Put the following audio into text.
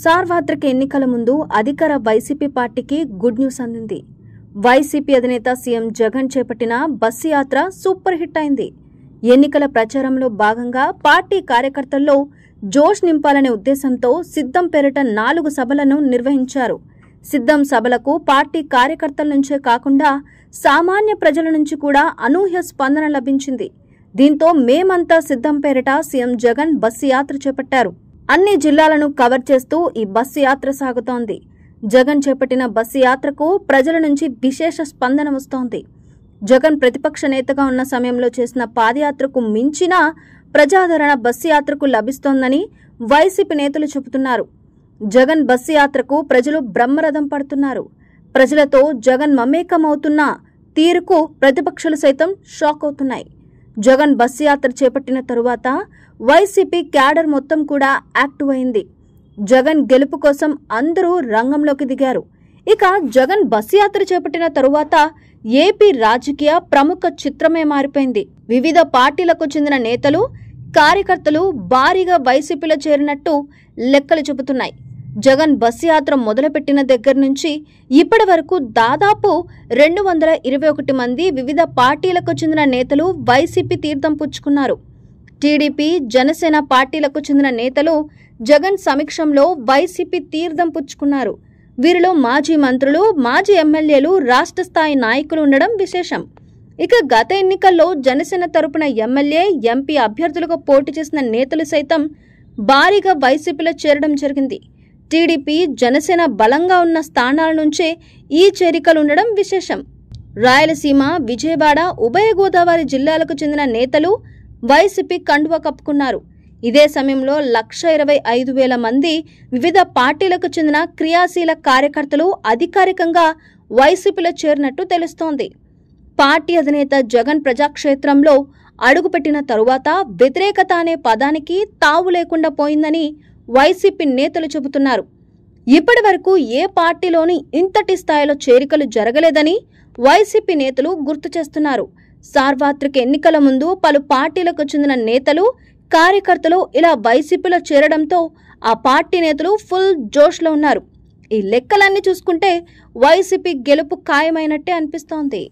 సార్వత్రిక ఎన్నికల ముందు అధికార వైసీపీ పార్టీకి గుడ్ న్యూస్ అందింది. వైసీపీ అధినేత సీఎం జగన్ చేపట్టిన బస్సు యాత్ర సూపర్ హిట్ అయింది. ఎన్నికల ప్రచారంలో భాగంగా పార్టీ కార్యకర్తల్లో జోష్ నింపాలనే ఉద్దేశంతో సిద్ధం పేరిట 4 సభలను నిర్వహించారు. సిద్ధం సభలకు పార్టీ కార్యకర్తల నుంచే కాకుండా సామాన్య ప్రజల నుంచి కూడా అనూహ్య స్పందన లభించింది. దీంతో మేమంతా సిద్ధం పేరిట సీఎం జగన్ బస్సు యాత్ర చేపట్టారు. అన్ని జిల్లాలను కవర్ చేస్తూ ఈ బస్సు యాత్ర సాగుతోంది. జగన్ చేపట్టిన బస్సు యాత్రకు ప్రజల నుంచి విశేష స్పందన వస్తోంది. జగన్ ప్రతిపక్ష నేతగా ఉన్న సమయంలో చేసిన పాదయాత్రకు మించిన ప్రజాదరణ బస్సు యాత్రకు లభిస్తోందని వైసీపీ నేతలు చెబుతున్నారు. జగన్ బస్సు యాత్రకు ప్రజలు బ్రహ్మరథం పడుతున్నారు. ప్రజలతో జగన్ మమేకమవుతున్న తీరుకు ప్రతిపక్షాలు సైతం షాక్ అవుతున్నాయి. జగన్ బస్సు యాత్ర చేపట్టిన తరువాత వైసీపీ క్యాడర్ మొత్తం కూడా యాక్టివ్ అయింది. జగన్ గెలుపు కోసం అందరూ రంగంలోకి దిగారు. ఇక జగన్ బస్సు యాత్ర చేపట్టిన తరువాత ఏపీ రాజకీయ ప్రముఖ చిత్రమే మారిపోయింది. వివిధ పార్టీలకు చెందిన నేతలు, కార్యకర్తలు భారీగా వైసీపీలో చేరినట్టు లెక్కలు చెబుతున్నాయి. జగన్ బస్సు యాత్ర మొదలుపెట్టిన దగ్గర నుంచి ఇప్పటి వరకు దాదాపు 221 మంది వివిధ పార్టీలకు చెందిన నేతలు వైసీపీ తీర్థం పుచ్చుకున్నారు. టీడీపీ, జనసేన పార్టీలకు చెందిన నేతలు జగన్ సమక్షంలో వైసీపీ తీర్థం పుచ్చుకున్నారు. వీరిలో మాజీ మంత్రులు, మాజీ ఎమ్మెల్యేలు, రాష్ట్ర స్థాయి నాయకులు ఉండడం విశేషం. ఇక గత ఎన్నికల్లో జనసేన తరపున ఎమ్మెల్యే, ఎంపీ అభ్యర్థులుగా పోటీ చేసిన నేతలు సైతం భారీగా వైసీపీలో చేరడం జరిగింది. టీడీపీ, జనసేన బలంగా ఉన్న స్థానాల నుంచే ఈ చేరికలు ఉండడం విశేషం. రాయలసీమ, విజయవాడ, ఉభయ గోదావరి జిల్లాలకు చెందిన నేతలు వైసీపీ కండువా కప్పుకున్నారు. ఇదే సమయంలో 1,25,000 మంది వివిధ పార్టీలకు చెందిన క్రియాశీల కార్యకర్తలు అధికారికంగా వైసీపీలో చేరినట్టు తెలుస్తోంది. పార్టీ అధినేత జగన్ ప్రజాక్షేత్రంలో అడుగుపెట్టిన తరువాత వ్యతిరేకత అనే పదానికి తావు లేకుండా పోయిందని వైసీపీ నేతలు చెబుతున్నారు. ఇప్పటి వరకు ఏ పార్టీలోని ఇంతటి స్థాయిలో చేరికలు జరగలేదని వైసీపీ నేతలు గుర్తు చేస్తున్నారు. సార్వత్రిక ఎన్నికల ముందు పలు పార్టీలకు చెందిన నేతలు, కార్యకర్తలు ఇలా వైసీపీలో చేరడంతో ఆ పార్టీ నేతలు ఫుల్ జోష్లో ఉన్నారు. ఈ లెక్కలన్నీ చూసుకుంటే వైసీపీ గెలుపు ఖాయమైనట్టే అనిపిస్తోంది.